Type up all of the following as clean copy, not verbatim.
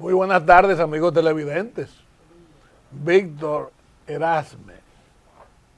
Muy buenas tardes, amigos televidentes. Víctor Erasme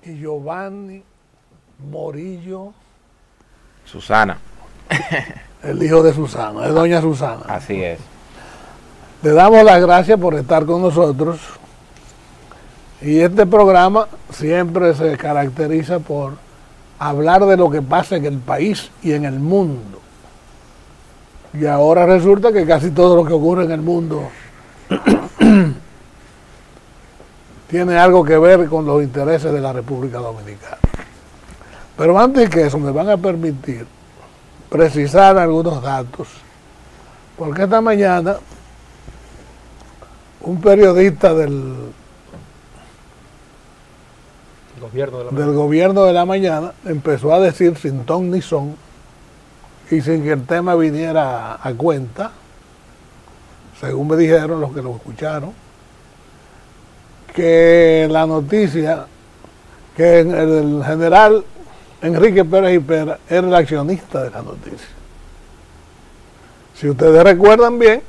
y Giovanni Morillo. Susana. El hijo de Susana, de doña Susana. Así es. Le damos las gracias por estar con nosotros. Y este programa siempre se caracteriza por hablar de lo que pasa en el país y en el mundo. Y ahora resulta que casi todo lo que ocurre en el mundo tiene algo que ver con los intereses de la República Dominicana. Pero antes que eso, me van a permitir precisar algunos datos, porque esta mañana un periodista del gobierno de la mañana empezó a decir sin ton ni son y sin que el tema viniera a cuenta, según me dijeron los que lo escucharon, que la noticia, que el general Enrique Pérez y Pera era el accionista de la noticia. Si ustedes recuerdan bien,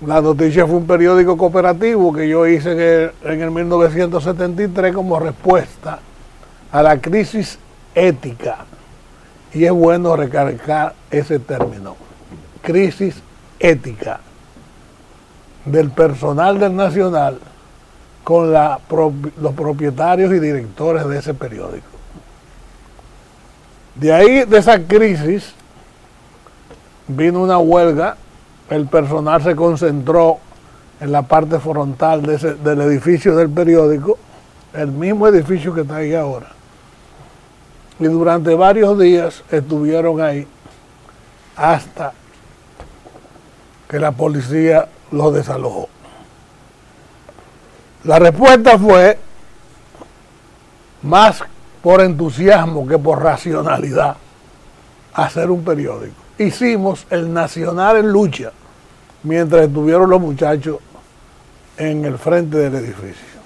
la noticia fue un periódico cooperativo que yo hice en el 1973 como respuesta a la crisis ética. Y es bueno recalcar ese término, crisis ética, del personal del Nacional con los propietarios y directores de ese periódico. De ahí, de esa crisis, vino una huelga, el personal se concentró en la parte frontal del edificio del periódico, el mismo edificio que está ahí ahora. Y durante varios días estuvieron ahí hasta que la policía los desalojó. La respuesta fue más por entusiasmo que por racionalidad hacer un periódico. Hicimos el Nacional en Lucha mientras estuvieron los muchachos en el frente del edificio.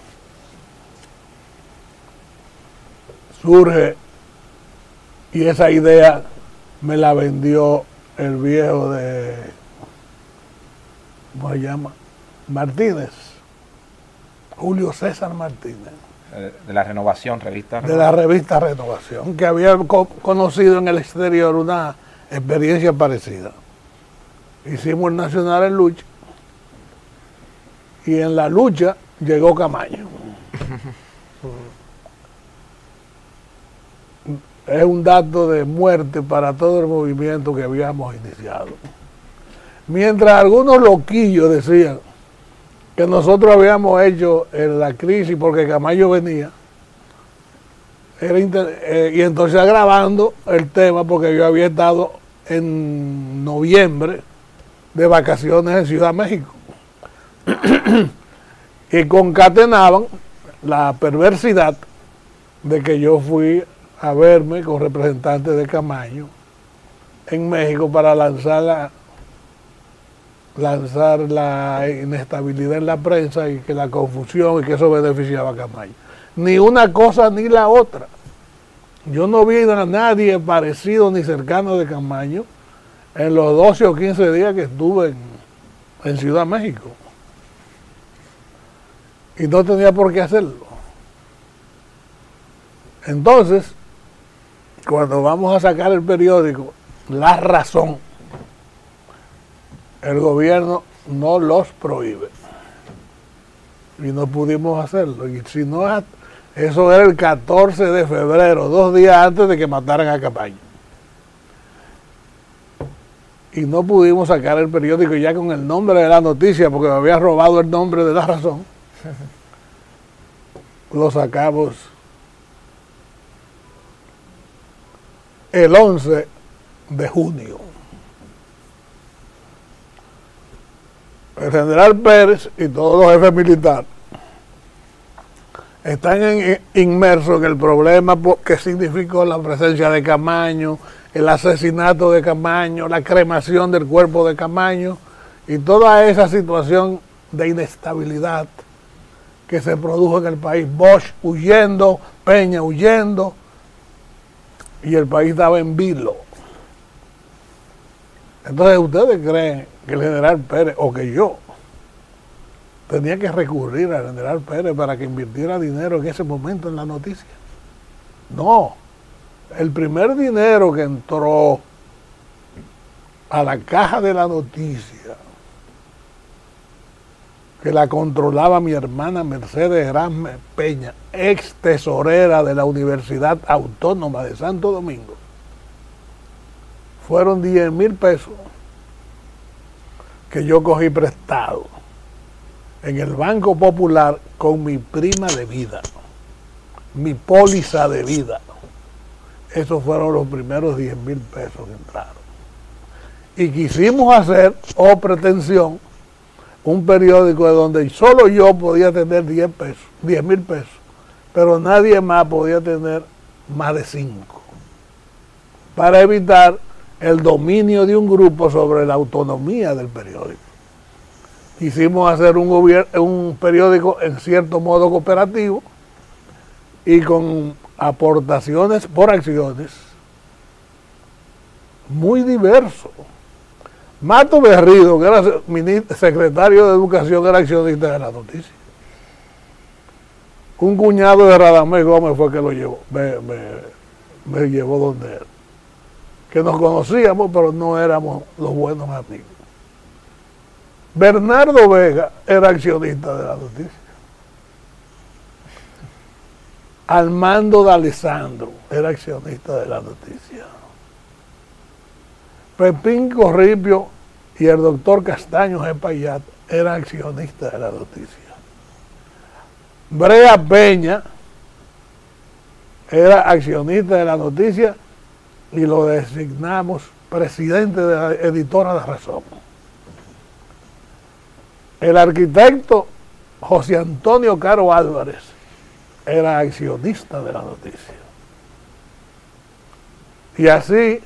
Surge, y esa idea me la vendió el viejo de, ¿cómo se llama? Martínez, Julio César Martínez. De la Renovación, revista De la revista Renovación, que había conocido en el exterior una experiencia parecida. Hicimos el Nacional en Lucha, y en la lucha llegó Camaño. Es un dato de muerte para todo el movimiento que habíamos iniciado. Mientras algunos loquillos decían que nosotros habíamos hecho en la crisis porque Camaño venía, y entonces agravando el tema porque yo había estado en noviembre de vacaciones en Ciudad México. Y concatenaban la perversidad de que yo fui a verme con representantes de Camaño en México para lanzar la inestabilidad en la prensa y que la confusión y que eso beneficiaba a Camaño. Ni una cosa ni la otra. Yo no vi a nadie parecido ni cercano de Camaño en los 12 o 15 días que estuve en Ciudad México. Y no tenía por qué hacerlo. Entonces, cuando vamos a sacar el periódico La Razón, el gobierno no los prohíbe. Y no pudimos hacerlo. Y si no, eso era el 14 de febrero, 2 días antes de que mataran a Camaño. Y no pudimos sacar el periódico ya con el nombre de la noticia, porque me había robado el nombre de La Razón. Lo sacamos el 11 de junio. El general Pérez y todos los jefes militares están inmersos en el problema que significó la presencia de Camaño, el asesinato de Camaño, la cremación del cuerpo de Camaño y toda esa situación de inestabilidad que se produjo en el país. Bosch huyendo, Peña huyendo, y el país estaba en vilo. Entonces, ¿ustedes creen que el general Pérez, o que yo, tenía que recurrir al general Pérez para que invirtiera dinero en ese momento en la noticia. No, el primer dinero que entró a la caja de la noticia, que la controlaba mi hermana Mercedes Erasme Peña, ex tesorera de la Universidad Autónoma de Santo Domingo, fueron 10,000 pesos que yo cogí prestado en el Banco Popular con mi prima de vida, mi póliza de vida. Esos fueron los primeros 10,000 pesos que entraron. Y quisimos hacer, pretensión, un periódico de donde solo yo podía tener 10,000 pesos, pero nadie más podía tener más de 5, para evitar el dominio de un grupo sobre la autonomía del periódico. Quisimos hacer un periódico en cierto modo cooperativo y con aportaciones por acciones muy diverso. Mato Berrido, que era secretario de Educación, era accionista de la noticia. Un cuñado de Radamés Gómez fue que lo llevó, me llevó donde él. Que nos conocíamos, pero no éramos los buenos amigos. Bernardo Vega era accionista de la noticia. Armando D'Alessandro era accionista de la noticia. Pepín Corripio y el doctor Castaño G. Payat eran accionistas de la noticia. Brea Peña era accionista de la noticia y lo designamos presidente de la editora La Razón. El arquitecto José Antonio Caro Álvarez era accionista de la noticia. Y así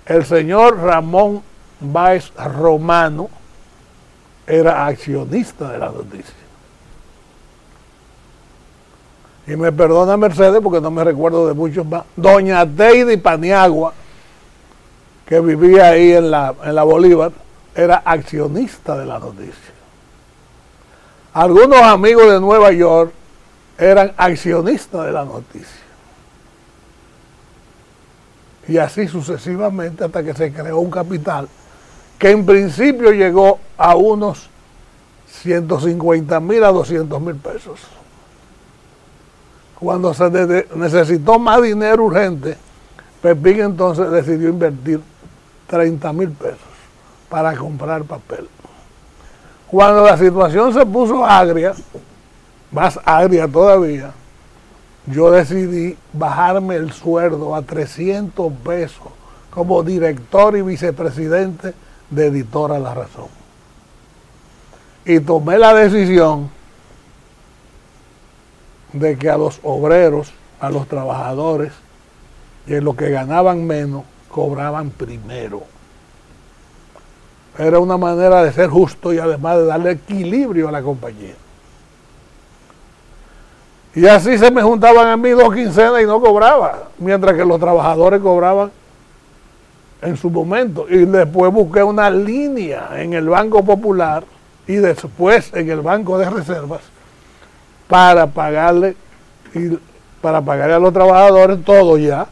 el señor Ramón Báez Romano era accionista de la noticia. Y me perdona Mercedes porque no me recuerdo de muchos más. Doña Teidi Paniagua, que vivía ahí en la Bolívar, era accionista de la noticia. Algunos amigos de Nueva York eran accionistas de la noticia. Y así sucesivamente hasta que se creó un capital que en principio llegó a unos 150,000 a 200,000 pesos. Cuando se necesitó más dinero urgente, Pepín entonces decidió invertir 30,000 pesos para comprar papel. Cuando la situación se puso agria, más agria todavía, yo decidí bajarme el sueldo a 300 pesos como director y vicepresidente de Editora La Razón. Y tomé la decisión de que a los obreros, a los trabajadores, y en los que ganaban menos, cobraban primero. Era una manera de ser justo y además de darle equilibrio a la compañía. Y así se me juntaban a mí 2 quincenas y no cobraba, mientras que los trabajadores cobraban en su momento. Y después busqué una línea en el Banco Popular y después en el Banco de Reservas para pagarle a los trabajadores todo ya,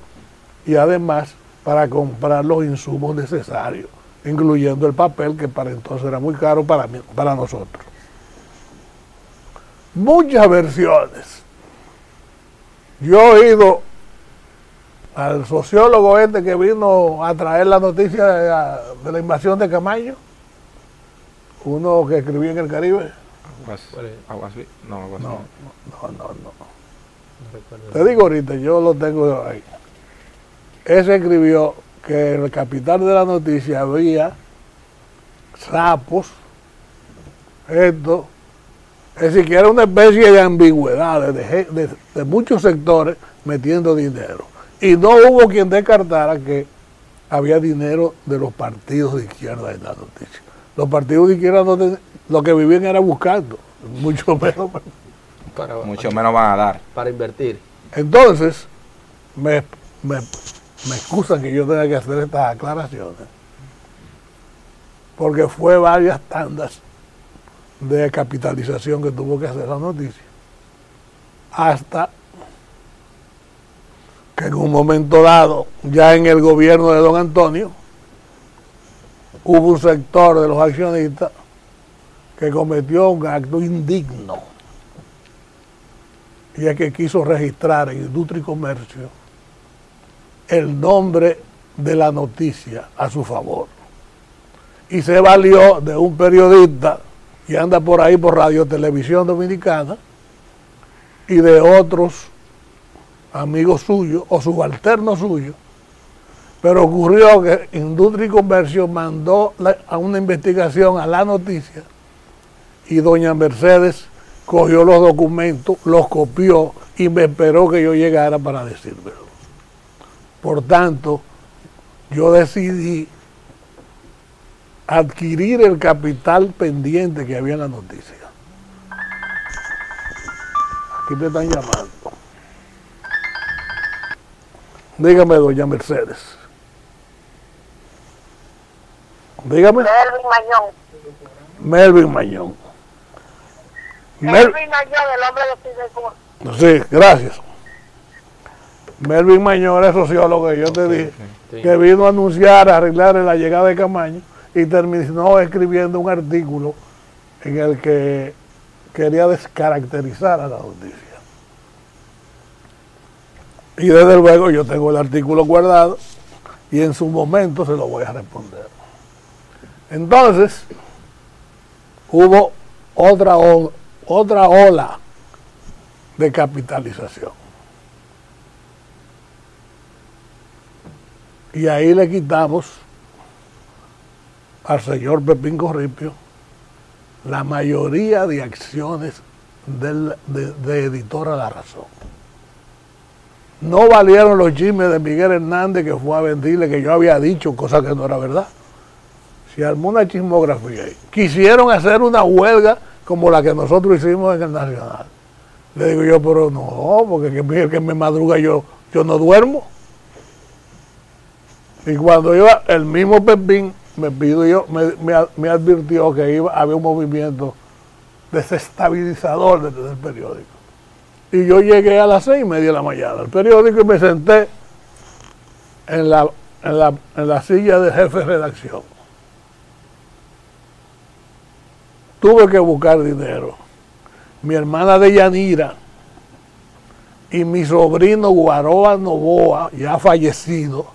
y además para comprar los insumos necesarios, incluyendo el papel, que para entonces era muy caro para nosotros. Muchas versiones. Yo he ido al sociólogo que vino a traer la noticia de la invasión de Camaño, uno que escribía en el Caribe. No. Te digo ahorita, yo lo tengo ahí. Ese escribió que en el capital de la noticia había sapos, es decir, que era una especie de ambigüedad de muchos sectores metiendo dinero. Y no hubo quien descartara que había dinero de los partidos de izquierda en la noticia. Los partidos de izquierda lo que vivían era buscando, mucho menos van a dar. Para invertir. Entonces, me excusan que yo tenga que hacer estas aclaraciones, porque fue varias tandas de capitalización que tuvo que hacer la noticia, hasta que en un momento dado, ya en el gobierno de don Antonio, hubo un sector de los accionistas que cometió un acto indigno, y es que quiso registrar en Industria y Comercio el nombre de la noticia a su favor, y se valió de un periodista que anda por ahí por Radio Televisión Dominicana y de otros amigos suyos o subalternos suyos, pero ocurrió que Industria y Comercio mandó a una investigación a la noticia y doña Mercedes cogió los documentos, los copió y me esperó que yo llegara para decírmelo. Por tanto, yo decidí adquirir el capital pendiente que había en la noticia. Aquí me están llamando. Dígame, doña Mercedes. Dígame. Melvin Mañón. Melvin Mañón. Melvin Mañón, el hombre de Fidel. Sí, gracias. Melvin Mañón es sociólogo que yo te dije, que vino a anunciar, a arreglar la llegada de Camaño y terminó escribiendo un artículo en el que quería descaracterizar a la noticia. Y desde luego yo tengo el artículo guardado y en su momento se lo voy a responder. Entonces, hubo otra ola de capitalización. Y ahí le quitamos al señor Pepín Corripio la mayoría de acciones de Editora La Razón. No valieron los chismes de Miguel Hernández que fue a venderle, que yo había dicho, cosa que no era verdad. Se armó una chismografía ahí. Quisieron hacer una huelga como la que nosotros hicimos en el Nacional. Le digo yo, pero no, porque que me madruga yo no duermo. Y cuando iba, el mismo Pepín me advirtió que había un movimiento desestabilizador del periódico. Y yo llegué a las 6:30 de la mañana al periódico y me senté en la silla de jefe de redacción. Tuve que buscar dinero. Mi hermana Deyanira y mi sobrino Guaroa Novoa, ya fallecido,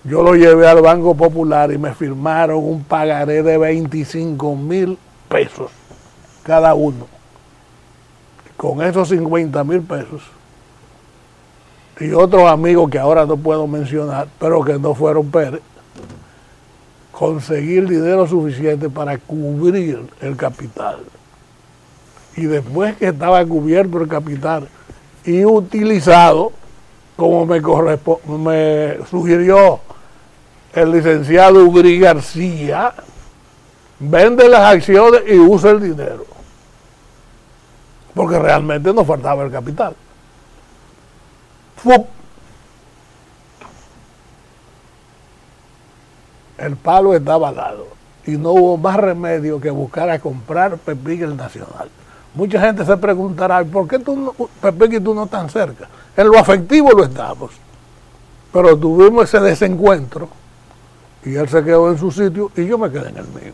yo lo llevé al Banco Popular y me firmaron un pagaré de 25,000 pesos cada uno. Con esos 50,000 pesos y otros amigos que ahora no puedo mencionar, pero que no fueron Pérez, conseguir dinero suficiente para cubrir el capital. Y después que estaba cubierto el capital y utilizado, como me sugirió el licenciado Ugri García, vende las acciones y usa el dinero. Porque realmente nos faltaba el capital. ¡Fup! El palo estaba dado y no hubo más remedio que buscar a comprar Pepín el Nacional. Mucha gente se preguntará, ¿por qué Pepín y tú no tan cerca? En lo afectivo lo estamos, pero tuvimos ese desencuentro y él se quedó en su sitio y yo me quedé en el mío.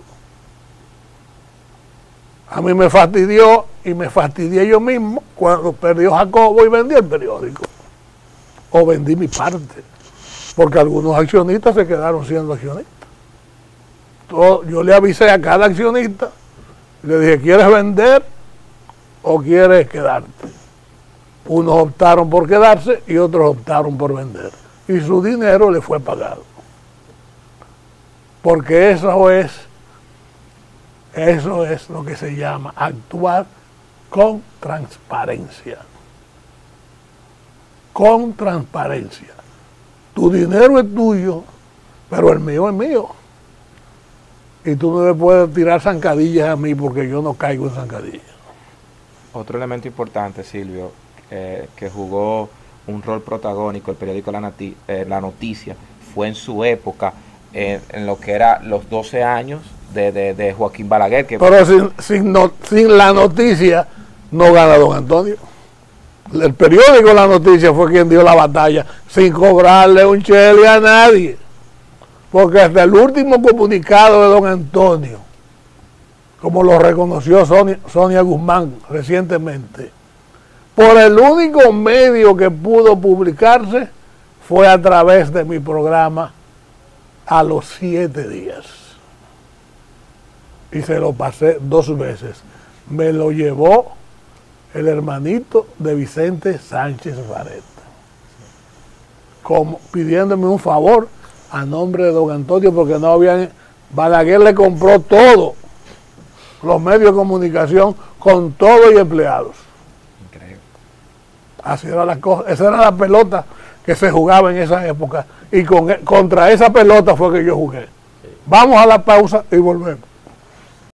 A mí me fastidió y me fastidié yo mismo cuando perdió Jacobo y vendí el periódico. O vendí mi parte. Porque algunos accionistas se quedaron siendo accionistas. Yo le avisé a cada accionista, le dije, ¿quieres vender o quieres quedarte? Unos optaron por quedarse y otros optaron por vender. Y su dinero le fue pagado. Porque eso es lo que se llama actuar con transparencia. Con transparencia. Tu dinero es tuyo, pero el mío es mío. Y tú no me puedes tirar zancadillas a mí porque yo no caigo en zancadillas. Otro elemento importante, Silvio, que jugó un rol protagónico el periódico La Noticia, fue en su época, en lo que era los 12 años de Joaquín Balaguer. Pero sin la noticia no gana don Antonio. El periódico La Noticia fue quien dio la batalla sin cobrarle un chele a nadie. Porque hasta el último comunicado de don Antonio, como lo reconoció Sonia Guzmán recientemente, por el único medio que pudo publicarse fue a través de mi programa a los 7 días. Y se lo pasé 2 veces. Me lo llevó el hermanito de Vicente Sánchez Vareta, como pidiéndome un favor a nombre de don Antonio, porque no habían... Balaguer le compró todo, los medios de comunicación, con todo y empleados. Increíble. Así era la cosa, esa era la pelota que se jugaba en esa época, y contra esa pelota fue que yo jugué. Vamos a la pausa y volvemos.